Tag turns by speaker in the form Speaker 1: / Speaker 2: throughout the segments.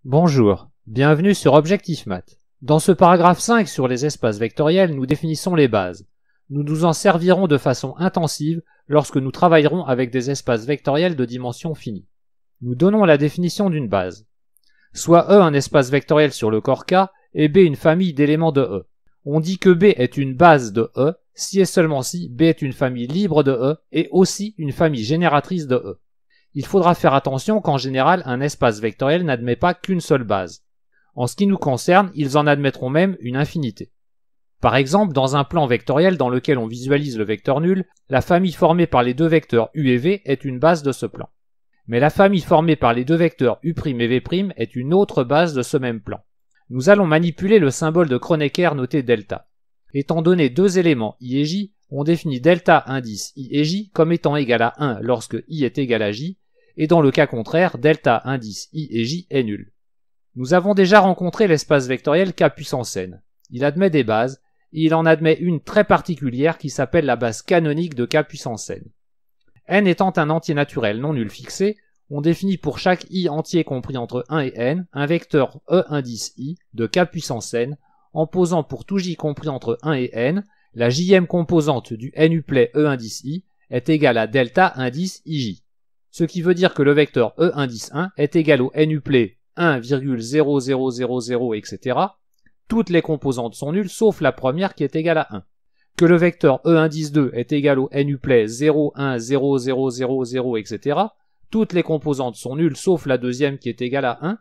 Speaker 1: Bonjour, bienvenue sur Objectif Math. Dans ce paragraphe 5 sur les espaces vectoriels, nous définissons les bases. Nous nous en servirons de façon intensive lorsque nous travaillerons avec des espaces vectoriels de dimension finie. Nous donnons la définition d'une base. Soit E un espace vectoriel sur le corps K et B une famille d'éléments de E. On dit que B est une base de E si et seulement si B est une famille libre de E et aussi une famille génératrice de E. Il faudra faire attention qu'en général, un espace vectoriel n'admet pas qu'une seule base. En ce qui nous concerne, ils en admettront même une infinité. Par exemple, dans un plan vectoriel dans lequel on visualise le vecteur nul, la famille formée par les deux vecteurs U et V est une base de ce plan. Mais la famille formée par les deux vecteurs U' et V' est une autre base de ce même plan. Nous allons manipuler le symbole de Kronecker noté delta. Étant donné deux éléments I et J, on définit delta indice I et J comme étant égal à 1 lorsque I est égal à J, et dans le cas contraire, delta indice I et J est nul. Nous avons déjà rencontré l'espace vectoriel K puissance n. Il admet des bases, et il en admet une très particulière qui s'appelle la base canonique de K puissance n. N étant un entier naturel non nul fixé, on définit pour chaque I entier compris entre 1 et n un vecteur E indice I de K puissance n, en posant pour tout J compris entre 1 et n, la jème composante du n-uplet E indice I est égale à delta indice IJ. Ce qui veut dire que le vecteur E indice 1 est égal au n-uplet 1,0000, etc. Toutes les composantes sont nulles sauf la première qui est égale à 1. Que le vecteur E indice 2 est égal au n-uplet 0,10000, etc. Toutes les composantes sont nulles sauf la deuxième qui est égale à 1,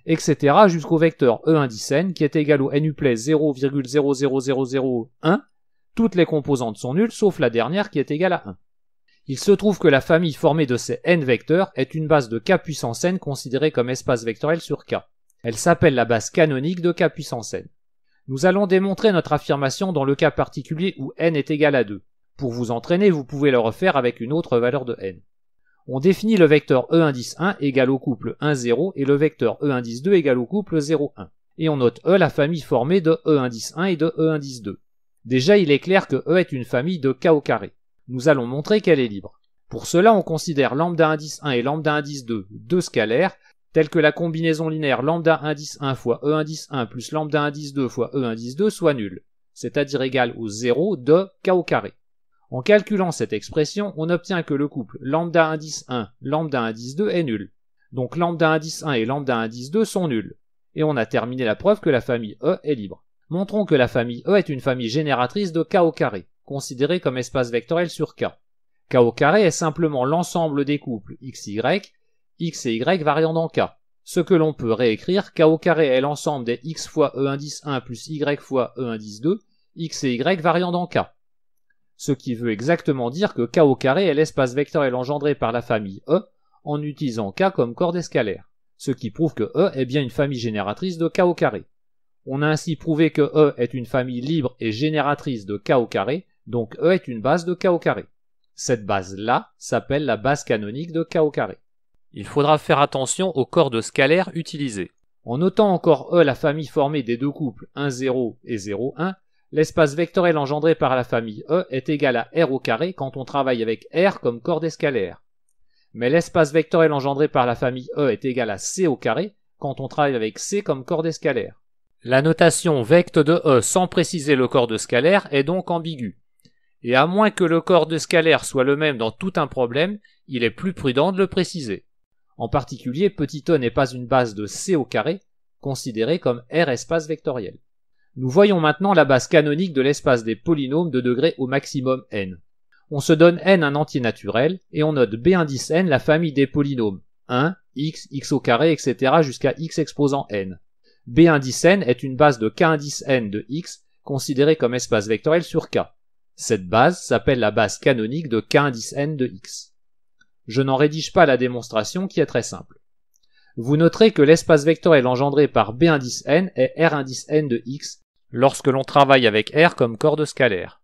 Speaker 1: etc. jusqu'au vecteur E indice n qui est égal au n-uplet 0,00001. Toutes les composantes sont nulles sauf la dernière qui est égale à 1. Il se trouve que la famille formée de ces n vecteurs est une base de K puissance n considérée comme espace vectoriel sur K. Elle s'appelle la base canonique de K puissance n. Nous allons démontrer notre affirmation dans le cas particulier où n est égal à 2. Pour vous entraîner, vous pouvez le refaire avec une autre valeur de n. On définit le vecteur E indice 1 égal au couple 1, 0 et le vecteur E indice 2 égal au couple 0, 1. Et on note E la famille formée de E indice 1 et de E indice 2. Déjà, il est clair que E est une famille de K au carré. Nous allons montrer qu'elle est libre. Pour cela, on considère lambda indice 1 et lambda indice 2 deux scalaires, tels que la combinaison linéaire lambda indice 1 fois E indice 1 plus lambda indice 2 fois E indice 2 soit nulle, c'est-à-dire égale au 0 de K au carré. En calculant cette expression, on obtient que le couple lambda indice 1, lambda indice 2 est nul. Donc lambda indice 1 et lambda indice 2 sont nuls. Et on a terminé la preuve que la famille E est libre. Montrons que la famille E est une famille génératrice de K au carré, considérée comme espace vectoriel sur K. K au carré est simplement l'ensemble des couples XY, X et Y variant dans K. Ce que l'on peut réécrire, K au carré est l'ensemble des X fois E indice 1 plus Y fois E indice 2, X et Y variant dans K. Ce qui veut exactement dire que K au carré est l'espace vectoriel engendré par la famille E en utilisant K comme corps des scalaires. Ce qui prouve que E est bien une famille génératrice de K au carré. On a ainsi prouvé que E est une famille libre et génératrice de K au carré, donc E est une base de K au carré. Cette base-là s'appelle la base canonique de K au carré. Il faudra faire attention aux corps de scalaires utilisés. En notant encore E la famille formée des deux couples 1, 0 et 0, 1, l'espace vectoriel engendré par la famille E est égal à R au carré quand on travaille avec R comme corps des scalaires. Mais l'espace vectoriel engendré par la famille E est égal à C au carré quand on travaille avec C comme corps des scalaires. La notation vect de E sans préciser le corps de scalaire est donc ambiguë. Et à moins que le corps de scalaire soit le même dans tout un problème, il est plus prudent de le préciser. En particulier, petit e n'est pas une base de C au carré, considérée comme R espace vectoriel. Nous voyons maintenant la base canonique de l'espace des polynômes de degré au maximum n. On se donne n un entier naturel, et on note B indice n la famille des polynômes 1, x, x au carré, etc. jusqu'à x exposant n. B indice n est une base de k indice n de x, considérée comme espace vectoriel sur k. Cette base s'appelle la base canonique de k indice n de x. Je n'en rédige pas la démonstration qui est très simple. Vous noterez que l'espace vectoriel engendré par B indice n est R indice n de x lorsque l'on travaille avec R comme corps de scalaire,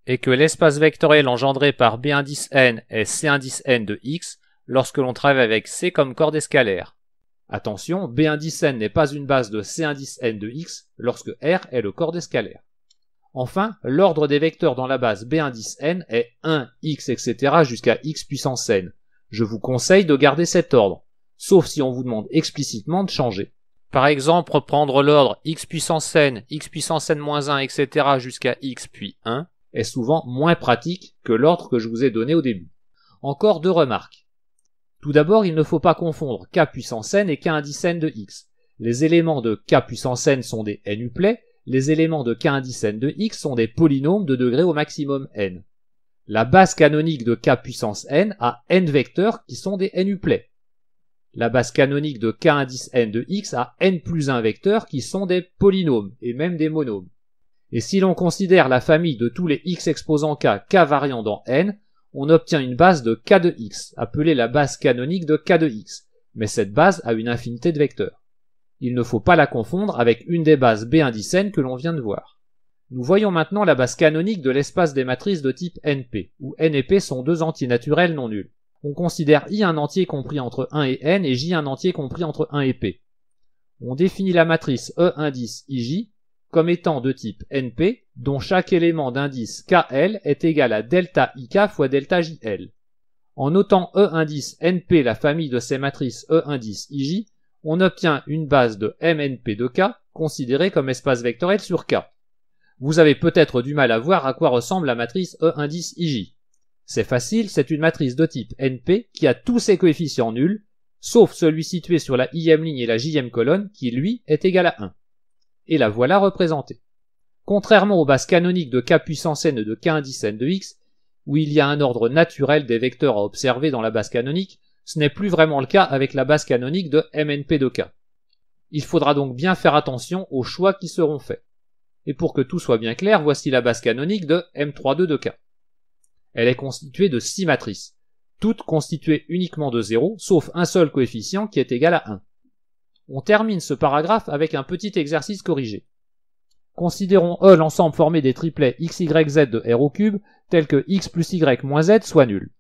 Speaker 1: et que l'espace vectoriel engendré par B indice n est C indice n de x lorsque l'on travaille avec C comme corps des scalaires. Attention, B indice n n'est pas une base de C indice n de x lorsque R est le corps des scalaires. Enfin, l'ordre des vecteurs dans la base B indice n est 1, x, etc. jusqu'à x puissance n. Je vous conseille de garder cet ordre, sauf si on vous demande explicitement de changer. Par exemple, reprendre l'ordre x puissance n, x puissance n-1, etc. jusqu'à x puis 1 est souvent moins pratique que l'ordre que je vous ai donné au début. Encore deux remarques. Tout d'abord, il ne faut pas confondre k puissance n et k indice n de x. Les éléments de k puissance n sont des n-uplets, les éléments de k indice n de x sont des polynômes de degré au maximum n. La base canonique de k puissance n a n vecteurs qui sont des n-uplets. La base canonique de k indice n de x a n plus 1 vecteurs qui sont des polynômes et même des monômes. Et si l'on considère la famille de tous les x exposant k variant dans n, on obtient une base de k de x, appelée la base canonique de k de x, mais cette base a une infinité de vecteurs. Il ne faut pas la confondre avec une des bases B indice n que l'on vient de voir. Nous voyons maintenant la base canonique de l'espace des matrices de type NP, où n et p sont deux entiers naturels non nuls. On considère I un entier compris entre 1 et n et J un entier compris entre 1 et p. On définit la matrice E indice IJ comme étant de type NP, dont chaque élément d'indice KL est égal à delta IK fois delta JL. En notant E indice NP la famille de ces matrices E indice IJ, on obtient une base de MNP de K, considérée comme espace vectoriel sur K. Vous avez peut-être du mal à voir à quoi ressemble la matrice E indice IJ. C'est facile, c'est une matrice de type NP qui a tous ses coefficients nuls, sauf celui situé sur la i-ème ligne et la j-ème colonne, qui lui est égal à 1. Et la voilà représentée. Contrairement aux bases canoniques de k puissance n et de k indice n de x, où il y a un ordre naturel des vecteurs à observer dans la base canonique, ce n'est plus vraiment le cas avec la base canonique de MNP de k. Il faudra donc bien faire attention aux choix qui seront faits. Et pour que tout soit bien clair, voici la base canonique de M32 de k. Elle est constituée de 6 matrices, toutes constituées uniquement de 0, sauf un seul coefficient qui est égal à 1. On termine ce paragraphe avec un petit exercice corrigé. Considérons E l'ensemble formé des triplets x, y, z de R au cube, tel que x plus y moins z soit nul.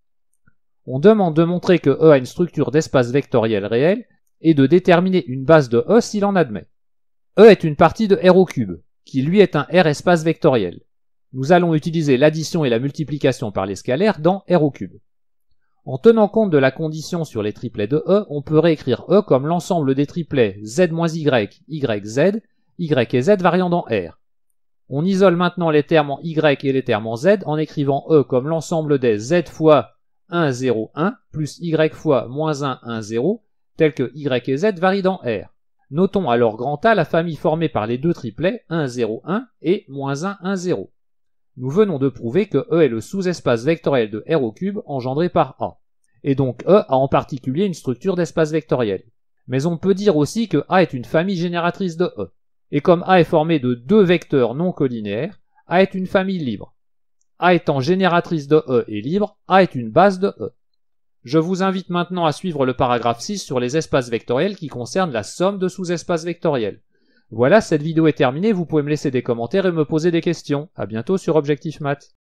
Speaker 1: On demande de montrer que E a une structure d'espace vectoriel réel et de déterminer une base de E s'il en admet. E est une partie de R au cube, qui lui est un R espace vectoriel. Nous allons utiliser l'addition et la multiplication par les scalaires dans R au cube. En tenant compte de la condition sur les triplets de E, on peut réécrire E comme l'ensemble des triplets z moins y, y, z, y et z variant dans R. On isole maintenant les termes en y et les termes en z en écrivant E comme l'ensemble des z fois 1, 0, 1 plus y fois moins 1, 1, 0, tels que y et z varient dans R. Notons alors grand A la famille formée par les deux triplets 1, 0, 1 et moins 1, 1, 0. Nous venons de prouver que E est le sous-espace vectoriel de R au cube engendré par A. Et donc E a en particulier une structure d'espace vectoriel. Mais on peut dire aussi que A est une famille génératrice de E. Et comme A est formé de deux vecteurs non collinéaires, A est une famille libre. A étant génératrice de E et libre, A est une base de E. Je vous invite maintenant à suivre le paragraphe 6 sur les espaces vectoriels qui concerne la somme de sous-espaces vectoriels. Voilà, cette vidéo est terminée, vous pouvez me laisser des commentaires et me poser des questions. À bientôt sur Objectif Math.